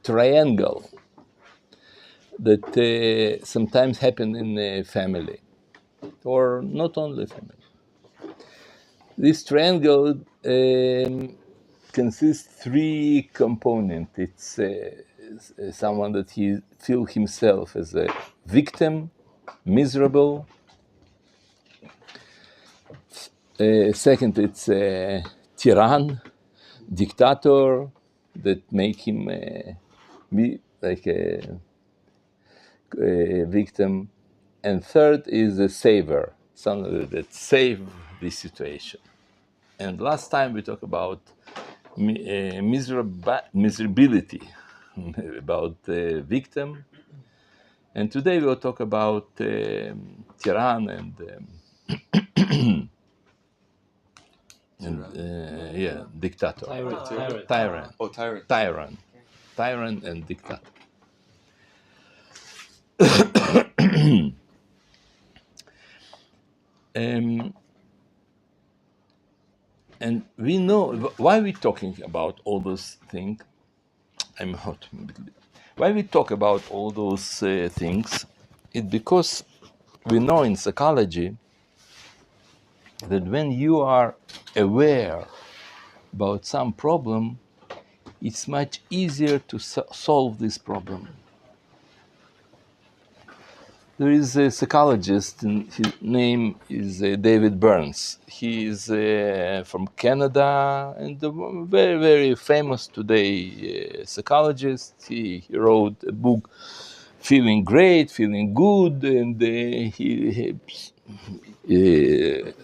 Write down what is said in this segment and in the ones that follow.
triangle that sometimes happen in a family, or not only family. This triangle consists three components. It's someone that he feel himself as a victim, miserable. Second, it's a tyrann, dictator, that make him be like a victim. And third is a saver, someone that save the situation. And last time we talked about miserability, about victim. And today we'll talk about tyrann and dictator. Tyrant. Oh, tyrant. Tyrant and dictator. And we know why we're talking about all those things. I'm hot. Why we talk about all those things? It's because we know in psychology that when you are aware about some problem, it's much easier to solve this problem. There is a psychologist, and his name is David Burns. He is from Canada and a very, very famous today psychologist. He wrote a book, Feeling Great, Feeling Good, and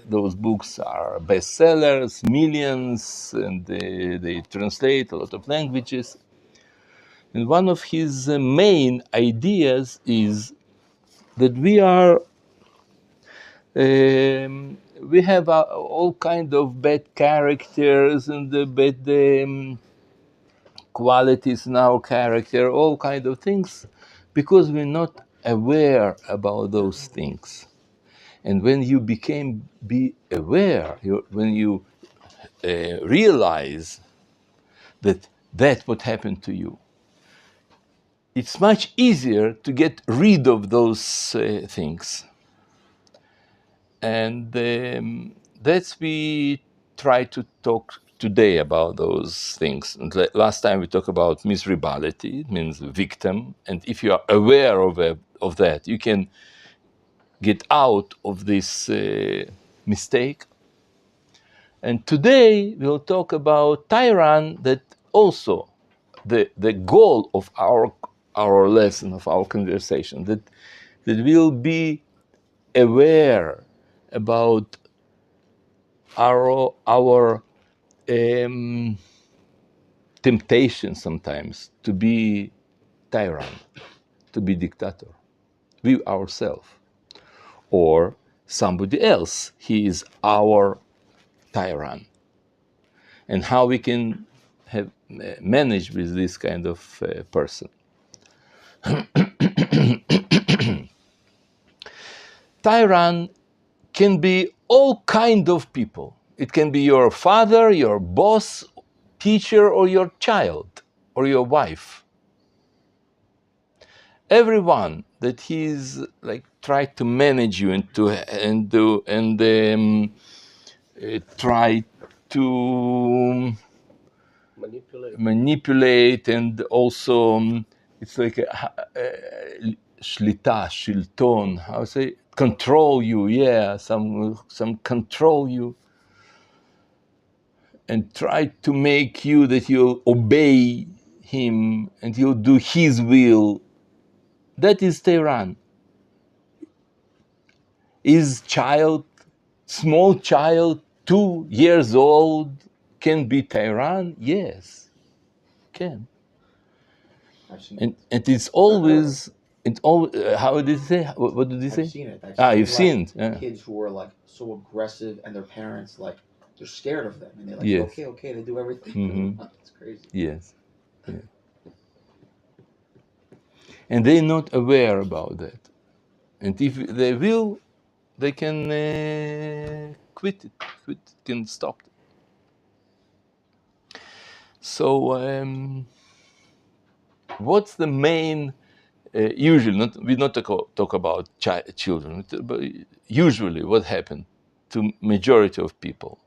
those books are bestsellers, millions, and they translate a lot of languages. And one of his main ideas is that we have all kind of bad characters and the bad qualities in our character, all kind of things, because we're not aware about those things. And when you be aware, when you realize that what happened to you, it's much easier to get rid of those things. And that's we try to talk today about those things. And last time we talked about miserability, it means victim. And if you are aware of that, you can get out of this mistake. And today we'll talk about tyrann, that also the goal of our lesson, of our conversation, that we'll be aware about our temptation sometimes to be tyrant, to be dictator, we ourselves, or somebody else. He is our tyrant, and how we can have manage with this kind of person. Tyrant can be all kind of people. It can be your father, your boss, teacher, or your child, or your wife. Everyone that he's like try to manage you and try to manipulate, and also it's like shlita, shilton, how to say, control you, some control you, and try to make you that you'll obey him and you'll do his will. That is tyrann. Is small child, 2 years old, can be tyrann? Yes, can. And it's always, how did he say? What did he say? I've seen it. You've seen it. Yeah. Kids who are like so aggressive, and their parents like they're scared of them, and they're like, Yes. okay, they do everything. Mm-hmm. It's crazy. Yes. Yeah. And they're not aware about that. And if they will, they can quit it, can stop it. So what's the main, usually, we not talk about children, but usually what happened to majority of people?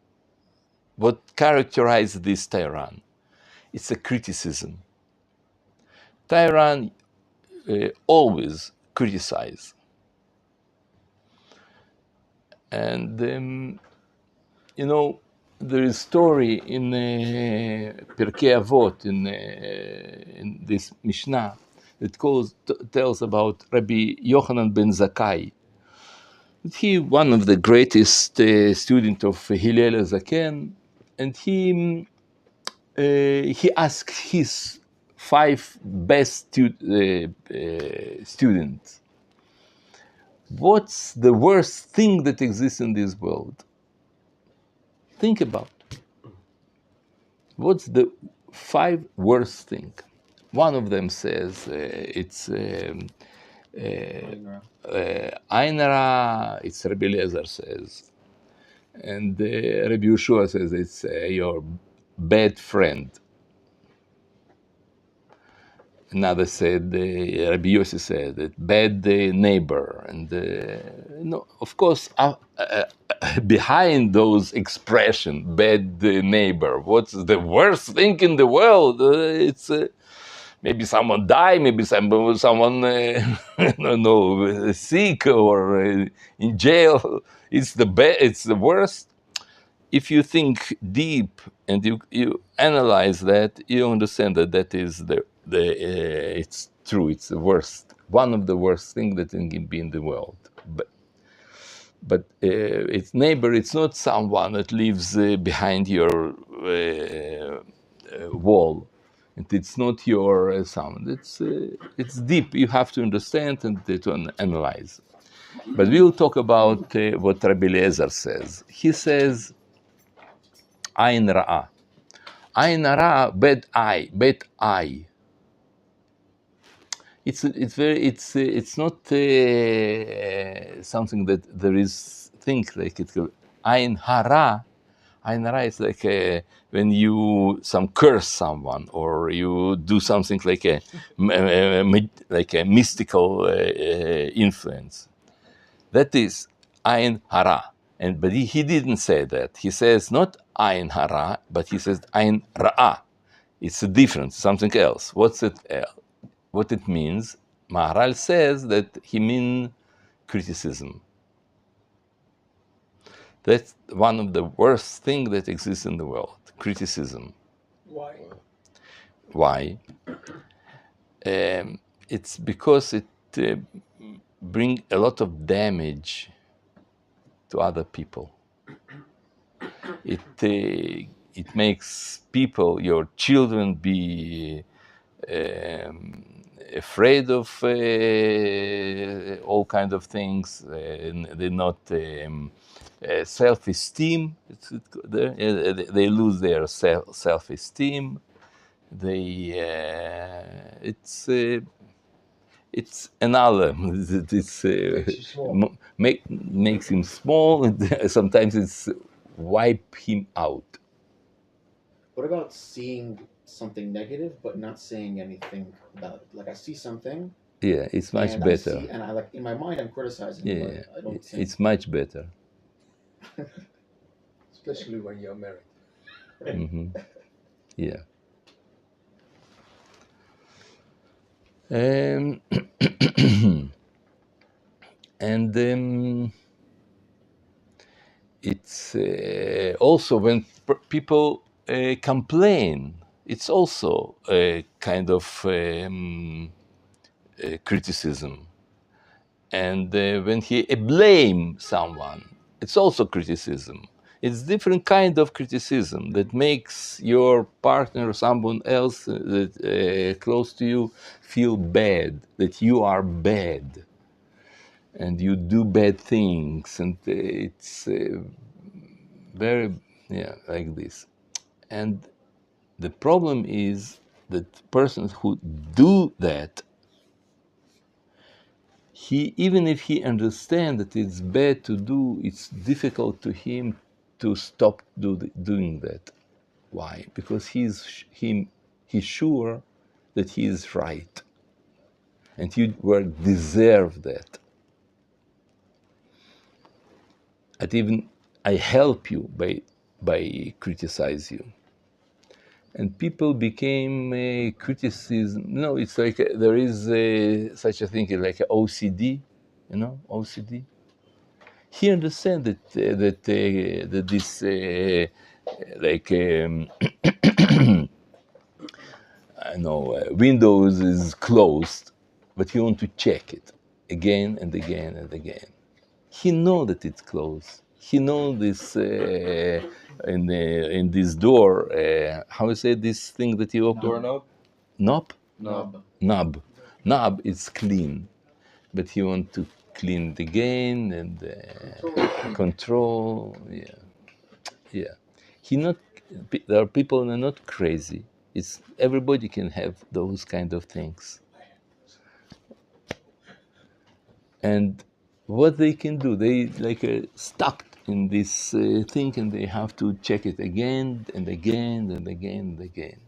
What characterizes this tyrann? It's a criticism. Tyrann always criticize. And you know, there is story in Pirkei Avot, in this Mishnah, that tells about Rabbi Yochanan ben Zakkai. He one of the greatest student of Hillel Zaken, and he asked his 5 best students, what's the worst thing that exists in this world? Think about what's the 5 worst thing. One of them says it's Ain Hara, it's Rabbi Eliezer says, and Rabbi Yeshua says it's your bad friend. Another said, Rabbi Yossi said, that bad neighbor. And no, of course, behind those expressions, bad neighbor, what's the worst thing in the world? It's maybe someone die, maybe someone I don't know, sick or in jail. It's the worst. If you think deep and you analyze that, you understand that is it's true. It's the worst, one of the worst things that can be in the world. But its neighbor, it's not someone that lives behind your wall, and it's not your sound. It's deep. You have to understand and to analyze. But we'll talk about what Rabbi Eliezer says. He says, Ain Ra'ah. Ain Hara, bad eye. It's not something that there is think like it. Ain Hara is like when you curse someone or you do something like a mystical influence. That is Ain Hara. But he didn't say that. He says not Ain Hara, but he says Ain Ra'ah. It's a difference, something else. What's it? What it means? Maharal says that he means criticism. That's one of the worst things that exists in the world. Criticism. Why? Why? It's because it brings a lot of damage to other people. It makes people, your children, be afraid of all kinds of things. They're not self-esteem. They lose their self-esteem. It's an alarm. Makes him small. And sometimes it's wipe him out. What about seeing something negative but not saying anything about it? Like I see something. Yeah, it's much and better. And I in my mind I'm criticizing. Yeah, but I don't think it's much better. Especially when you're married. Mm-hmm. Yeah. And it's also when people complain, it's also a kind of criticism. And when he blame someone, it's also criticism. It's different kind of criticism that makes your partner or someone else that close to you feel bad, that you are bad and you do bad things, and it's very like this. And the problem is that persons who do that, even if he understands that it's bad to do, it's difficult to him to stop doing that. Why? Because he's sure that he is right, and you were deserve that. And even I help you by criticize you. And people became criticism. No, it's like there is such a thing like a OCD, OCD. He understands that this like I know Windows is closed, but he want to check it again and again and again. He know that it's closed. He know this in this door. How you say this thing that you open? Doorknob? Knob? Knob. Knob is clean, but he want to clean it again and control. Yeah. He not. There are people that are not crazy. It's everybody can have those kind of things. And what they can do, they like stuck in this thing, and they have to check it again and again and again and again.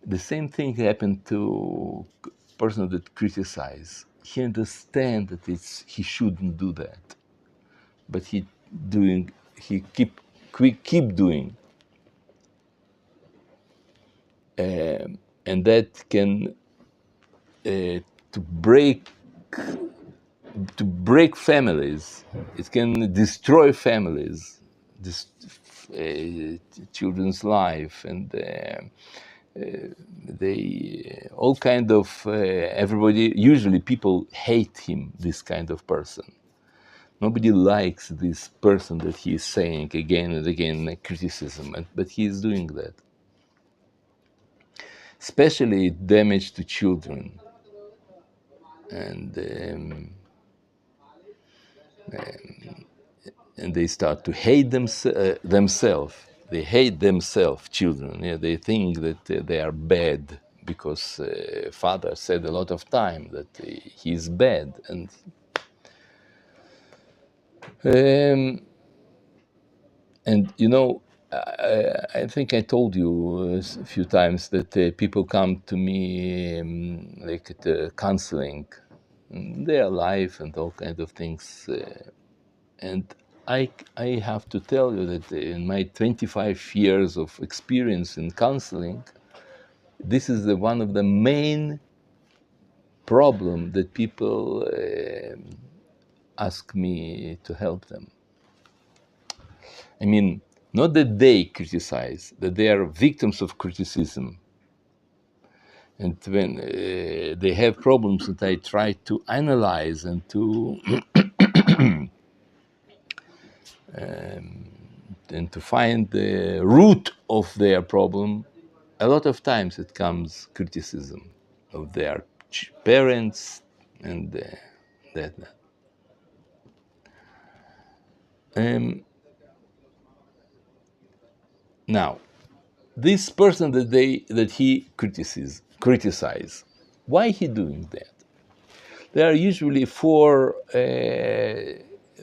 The same thing happened to person that criticize. He understands that he shouldn't do that, but he keep doing, and that can to break families. It can destroy families, children's life, and they all kind of everybody. Usually, people hate him. This kind of person. Nobody likes this person that he is saying again and again criticism, but he is doing that. Especially damage to children, and they start to hate themselves. They hate themselves, children. Yeah, they think that they are bad because father said a lot of time that he is bad, and I think I told you a few times that people come to me like at counseling, their life and all kinds of things. And I have to tell you that in my 25 years of experience in counseling, this is one of the main problem that people ask me to help them. I mean, not that they criticize, that they are victims of criticism. And when they have problems that I try to analyze and to find the root of their problem, a lot of times it comes criticism of their parents and that. Now, this person that he criticize, why he doing that? There are usually four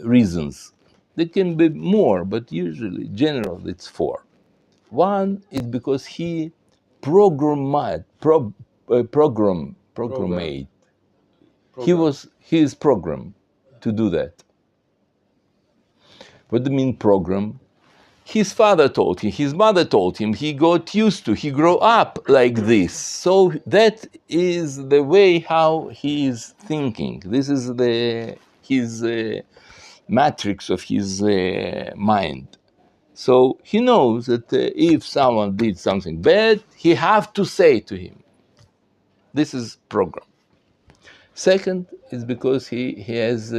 reasons. There can be more, but usually, general, it's four. One is because he programmed. He is programmed to do that. What do you mean program? His father told him, his mother told him, he got used to, he grew up like this. So that is the way how he is thinking. This is his matrix of his mind. So he knows that if someone did something bad, he have to say to him. This is program. Second is because he has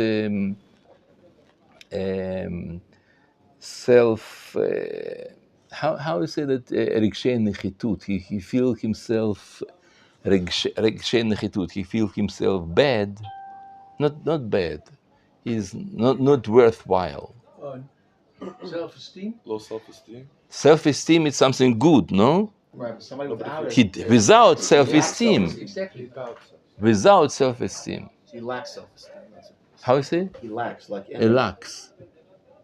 self. How you say that? Regshei nechitut. He feel himself. Regshei nechitut. He feel himself bad. Not bad. He's not worthwhile. Self-esteem? Low self-esteem. Self-esteem is something good, no? Right, but somebody without it. Without self-esteem. Exactly. Without self-esteem. He lacks self-esteem. That's it. How you say? He lacks, like He lacks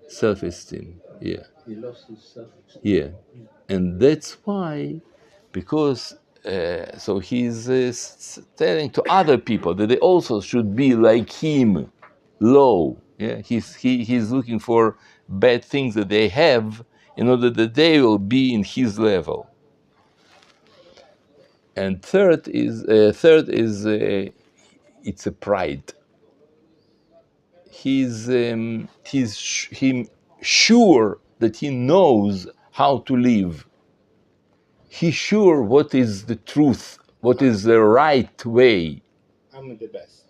self-esteem. Yeah. He lost his self-esteem. Yeah. And that's why, because So he's telling to other people that they also should be like him, low. Yeah, he's looking for bad things that they have in order that they will be in his level. And third is it's a pride. He's sure that he knows how to live. He's sure what is the truth, what is the right way. I'm the best.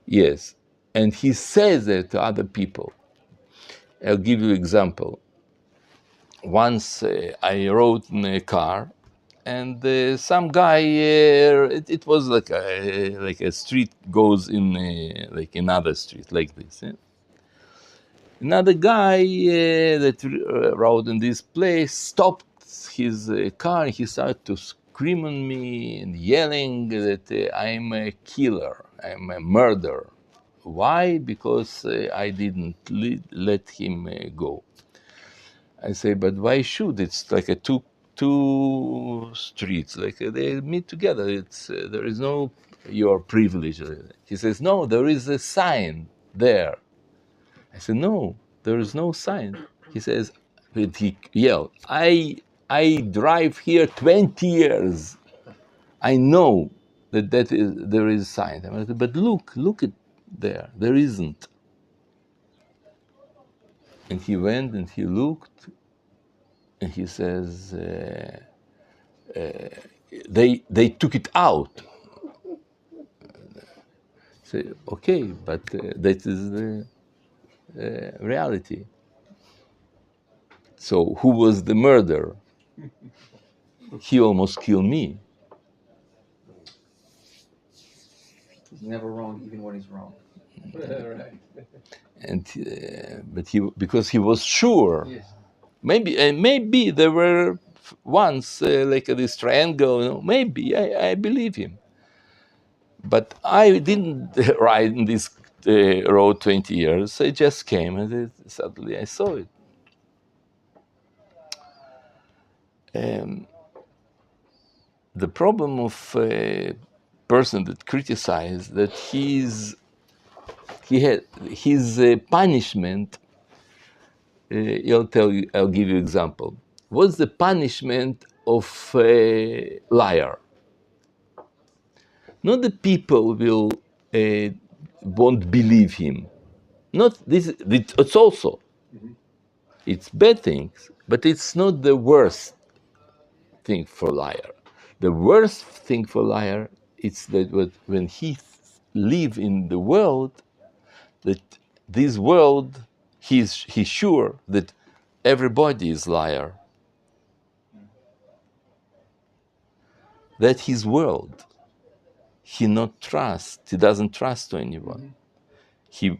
Yes, and he says it to other people. I'll give you an example. Once I rode in a car, and some guy. It was like a street goes in like another street like this. Yeah? Another guy that rode in this place stopped his car. And he started to scream on me and yelling that I'm a killer, I'm a murderer. Why? Because I didn't let him go. I say, but why should? It's like a two streets, like they meet together. It's there is no your privilege. He says, no, there is a sign there. I said, no, there is no sign. He says, he yelled, I drive here 20 years. I know that there is sign. I said, but look at there. There isn't. And he went and he looked, and he says, they took it out. Say, okay, but that is the reality. So who was the murderer? He almost killed me. He's never wrong, even when he's wrong. Right. And but because he was sure. Yes. Maybe there were once like this triangle. You know, maybe I believe him. But I didn't ride in this road 20 years. I just came and suddenly I saw it. The problem of a person that criticizes that his punishment. I'll give you example. What's the punishment of a liar? Not the people will won't believe him. Not this. It's also it's bad things, but it's not the worst thing for liar. The worst thing for liar is that when he live in the world, that this world he's sure that everybody is liar. That his world. He doesn't trust to anyone. He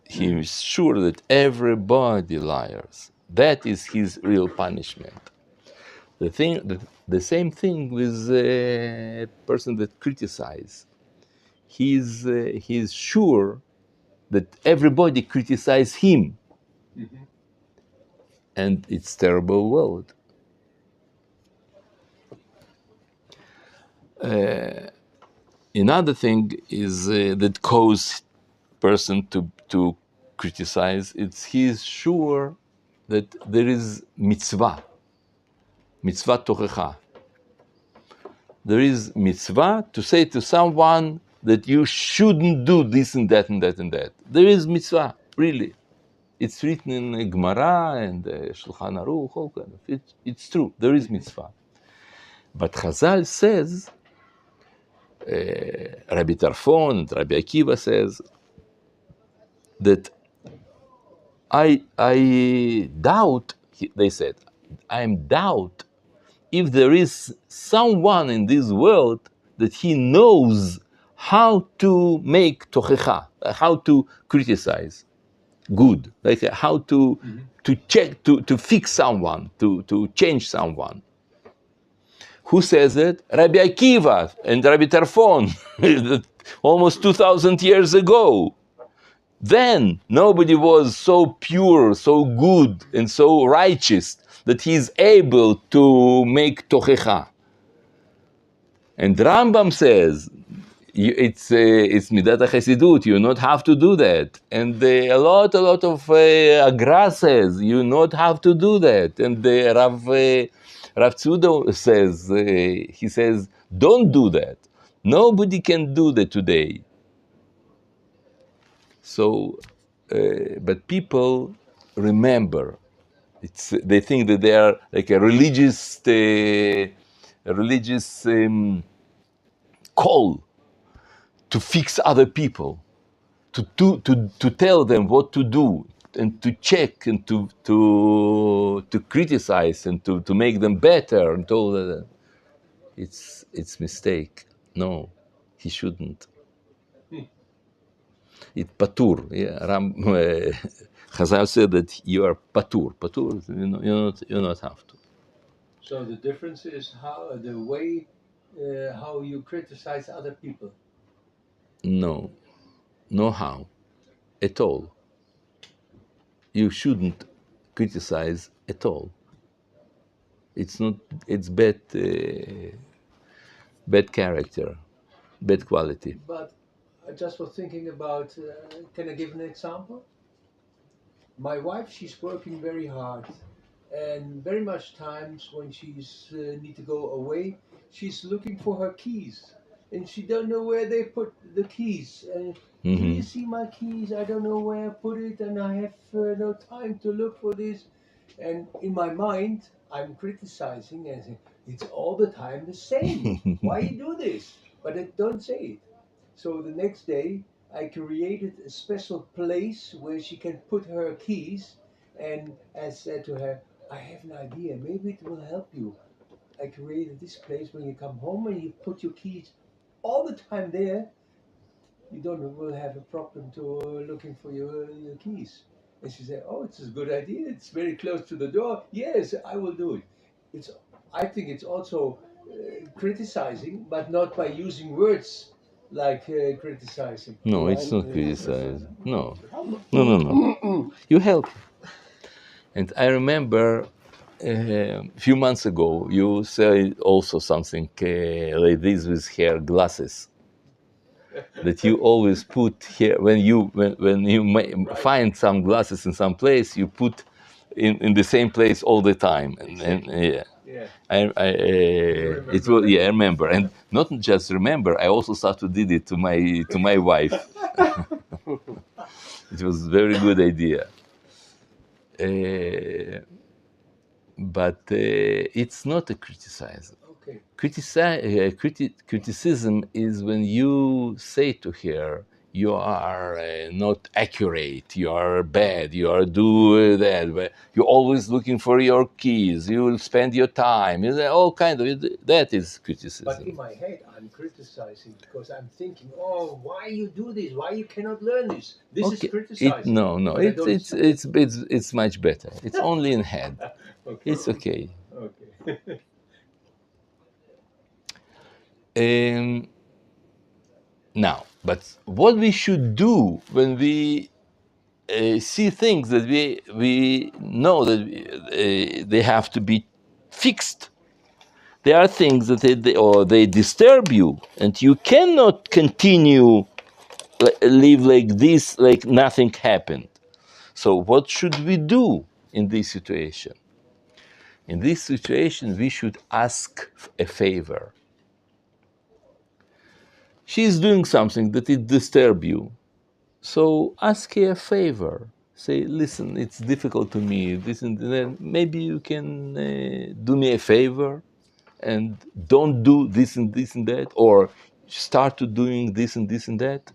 is sure that everybody liars. That is his real punishment. The same thing with a person that criticizes. He's sure that everybody criticizes him, and it's terrible world. Another thing is that cause person to criticize. He's sure that there is mitzvah tochecha. There is mitzvah to say to someone that you shouldn't do this and that and that and that. There is mitzvah, really. It's written in Gemara and Shulchan Aruch, all kind of. It's true, there is mitzvah. But Chazal says, Rabbi Tarfon and Rabbi Akiva says, that I doubt, they said, I doubt if there is someone in this world that he knows how to make tochecha, how to criticize good, like how to check, to fix someone, to change someone. Who says it? Rabbi Akiva and Rabbi Tarfon, almost 2,000 years ago. Then nobody was so pure, so good, and so righteous that he is able to make tochecha. And Rambam says, it's midat haChessidut. You not have to do that. And a lot of Agra says you not have to do that. And Rav Tzudo says, he says, don't do that. Nobody can do that today. So, but people remember. They think that they are like a religious call to fix other people, to tell them what to do, and to check, and to criticize, and to make them better, and all that. It's mistake. No, he shouldn't. It patur. Yeah, Chazal said that you are patur. Patur. You not have to. So the difference is how the way how you criticize other people. No, no how, at all. You shouldn't criticize at all. It's not. It's bad character, bad quality. But I just was thinking about. Can I give an example? My wife, she's working very hard, and very much times when she's need to go away, she's looking for her keys, and she don't know where they put the keys. And do you see my keys? I don't know where I put it, and I have no time to look for this. And in my mind, I'm criticizing and saying, it's all the time the same. Why you do this? But I don't say it. So the next day, I created a special place where she can put her keys. And I said to her, I have an idea. Maybe it will help you. I created this place when you come home and you put your keys all the time there. You don't will have a problem to looking for your keys. And she said, oh, it's a good idea. It's very close to the door. Yes, I will do it. It's. I think it's also criticizing, but not by using words like criticizing. No, it's not criticizing. No. You help. And I remember a few months ago, you said also something like this with hair glasses. That you always put here when you find some glasses in some place, you put in the same place all the time. And yeah. Yeah. It was, yeah, I remember, and not just remember. I also started did it to my wife. It was a very good idea. But it's not a criticism. Okay. Criticism is when you say to her, you are not accurate, you are bad, you are do that, but you're always looking for your keys, you will spend your time, all kind of, that is criticism. But in my head, I'm criticizing because I'm thinking, oh, why you do this? Why you cannot learn this? This is criticizing. No, But I don't it's much better. It's only in head. Okay. It's okay. Okay. Now, but what we should do when we see things that we know that they have to be fixed. There are things that they disturb you, and you cannot continue live like this, like nothing happened. So what should we do in this situation? In this situation, we should ask a favor. She's doing something that it disturbs you. So ask her a favor. Say, listen, it's difficult to me. This and that. Maybe you can do me a favor and don't do this and this and that, or start to doing this and this and that.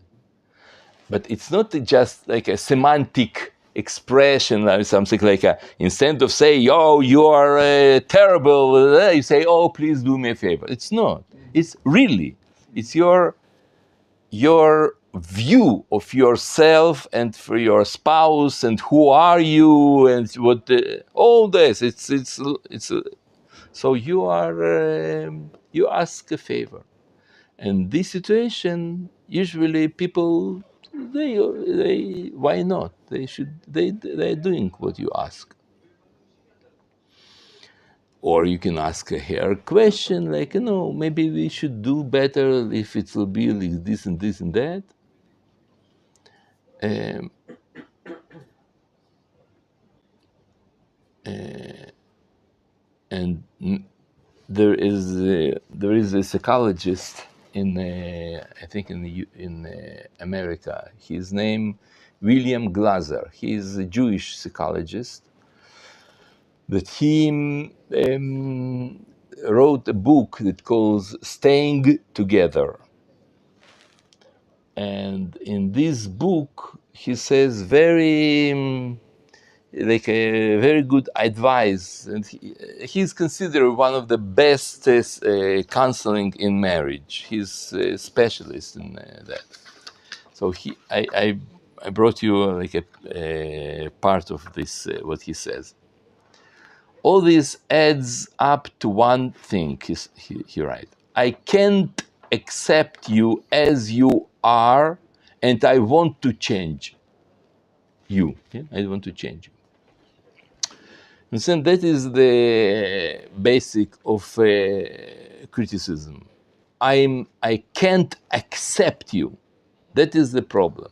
But it's not just like a semantic expression or something like instead of say, oh, you are terrible, you say, oh, please do me a favor. It's not. It's really, it's your view of yourself and for your spouse and who are you and what all this. So you are you ask a favor. And this situation, usually people, they why not? They're doing what you ask. Or you can ask her a question like, maybe we should do better if it will be like this and this and that. Um, and there is a psychologist in I think in America. His name William Glaser. He is a Jewish psychologist. That he wrote a book that calls "Staying Together," and in this book he says like a very good advice, and he's considered one of the best counseling in marriage. He's a specialist in that. So I brought you like a part of this what he says. All this adds up to one thing. He writes: I can't accept you as you are, and I want to change you. Yeah? I want to change you. And so that is the basic of criticism. I can't accept you. That is the problem.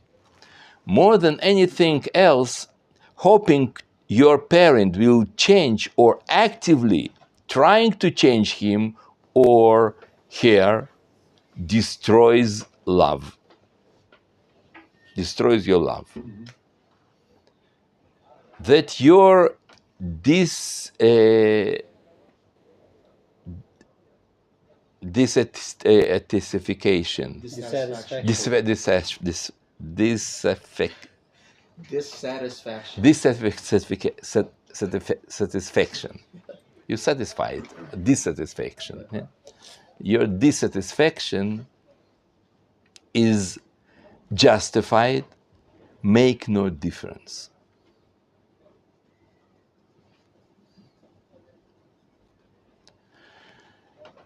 More than anything else, hoping your parent will change or actively trying to change him or her destroys love. Destroys your love. Mm-hmm. That your dissatisfaction, satisfaction. You're satisfied. Dissatisfaction. Yeah? Your dissatisfaction is justified. Make no difference.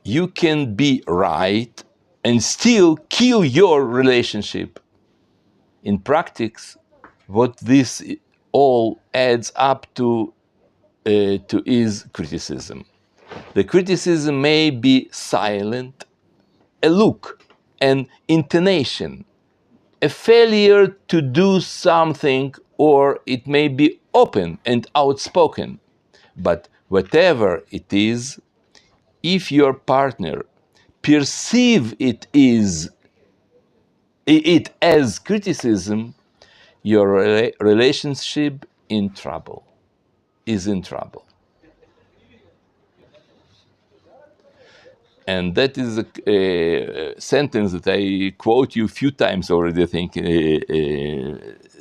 You can be right and still kill your relationship. In practice, what this all adds up to is criticism. The criticism may be silent, a look, an intonation, a failure to do something, or it may be open and outspoken. But whatever it is, if your partner perceive it as criticism, your relationship is in trouble. And that is a sentence that I quote you a few times already, I think,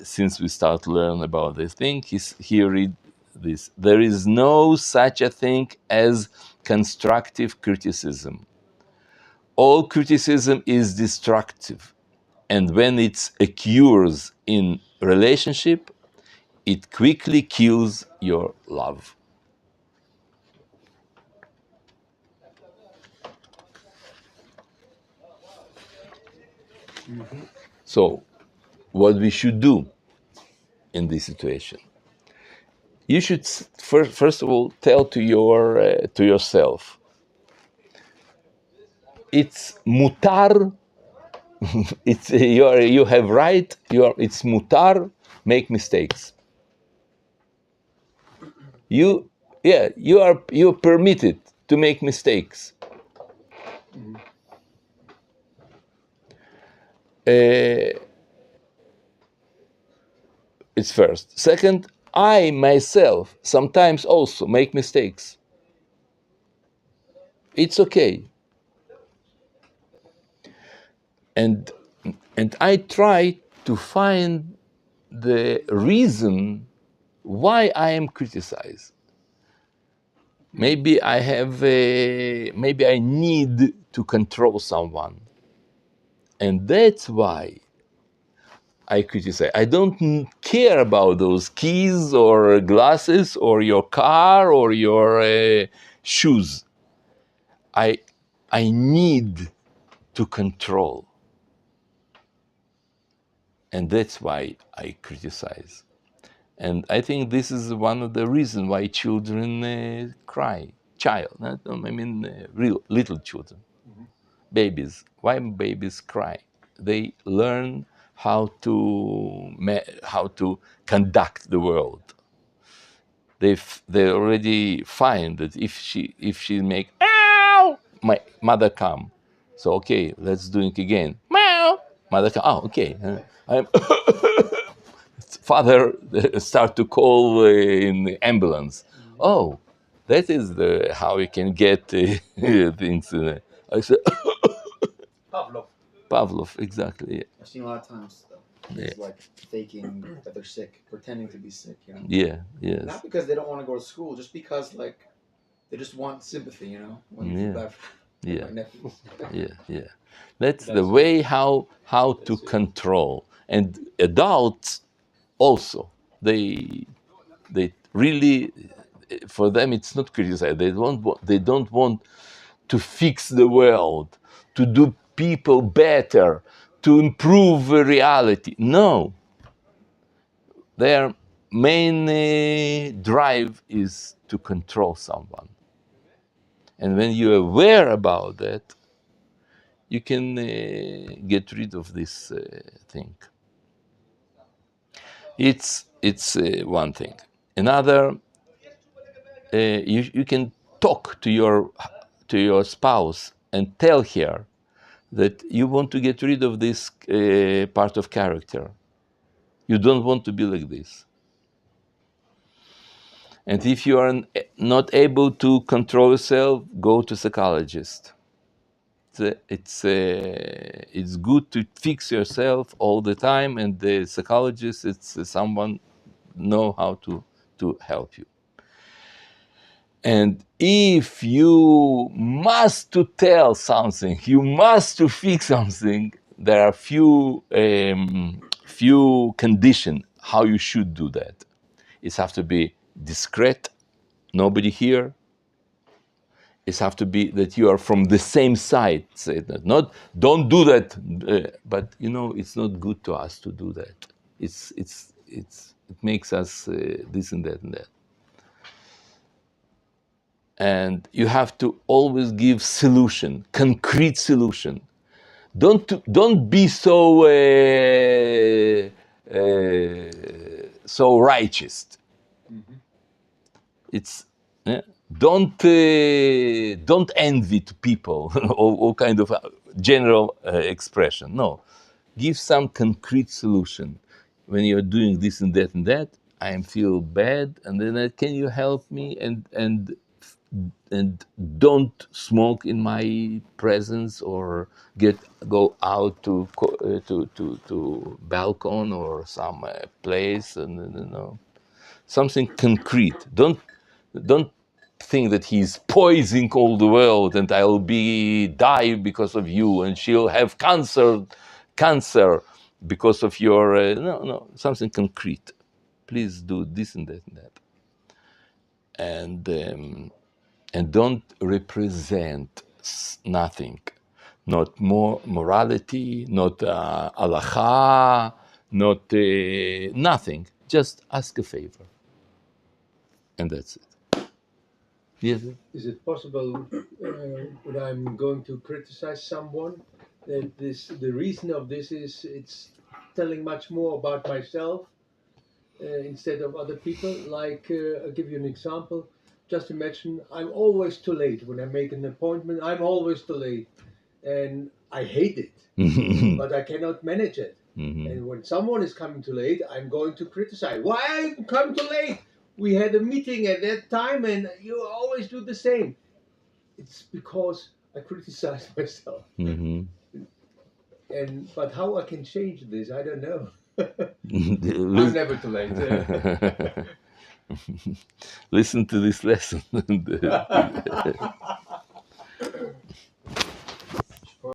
since we start to learn about this thing. He read this: there is no such a thing as constructive criticism. All criticism is destructive. And when it occurs in relationship, it quickly kills your love. Mm-hmm. So, what we should do in this situation? You should first of all tell to yourself, it's mutar. It's you have right. It's mutar. Make mistakes. You are permitted to make mistakes. Mm-hmm. It's first. Second, I myself sometimes also make mistakes. It's okay. And I try to find the reason why I am criticized. Maybe maybe I need to control someone. And that's why I criticize. I don't care about those keys or glasses or your car or your shoes. I need to control. And that's why I criticize. And I think this is one of the reasons why children cry. child, I mean real little children, babies. Why babies cry? They learn how to conduct the world. They already find that if she make meow, my mother come. So okay, let's do it again. Meow, mother come. Oh, okay. I'm father start to call in the ambulance. Oh, that is the how we can get things. I said Pavlov. Pavlov, exactly. I've seen a lot of times though. It's like faking that they're sick, pretending to be sick, you know. Yeah, yes. Not because they don't want to go to school, just because like they just want sympathy, you know. When you feel bad for Yeah. my nephews. Yeah. That's the way how to control. And adults also, they really, for them it's not criticize. They don't want to fix the world, to do people better, to improve reality. No, their main drive is to control someone. And when you're aware about that, you can get rid of this thing. It's one thing. Another, you can talk to your spouse and tell her that you want to get rid of this part of character. You don't want to be like this. And if you are not able to control yourself, go to psychologist. It's good to fix yourself all the time, and the psychologist, it's someone know how to help you. And if you must to tell something, you must to fix something, there are few conditions how you should do that. It has to be discreet, nobody here. It has to be that you are from the same side. Say that, not don't do that, but it's not good to us to do that. It makes us this and that and that. And you have to always give solution, concrete solution. Don't be so so righteous. It's don't envy to people all kind of general expression. No, give some concrete solution. When you're doing this and that, I feel bad, and then can you help me and don't smoke in my presence, or go out to balcony or some place, and something concrete. Don't think that he's poisoning all the world and I'll die because of you, and she'll have cancer because of your no, something concrete. Please do this and that and that. And don't represent nothing, not more morality, not halacha, not nothing. Just ask a favor, and that's it. Yes. Is it possible when I'm going to criticize someone that the reason of this is it's telling much more about myself instead of other people? Like I'll give you an example. Just imagine I'm always too late when I make an appointment. I'm always too late, and I hate it, but I cannot manage it. And when someone is coming too late, I'm going to criticize. Why I'm coming too late? We had a meeting at that time, and you always do the same. It's because I criticize myself. But how I can change this, I don't know. I'm never too late. Listen to this lesson.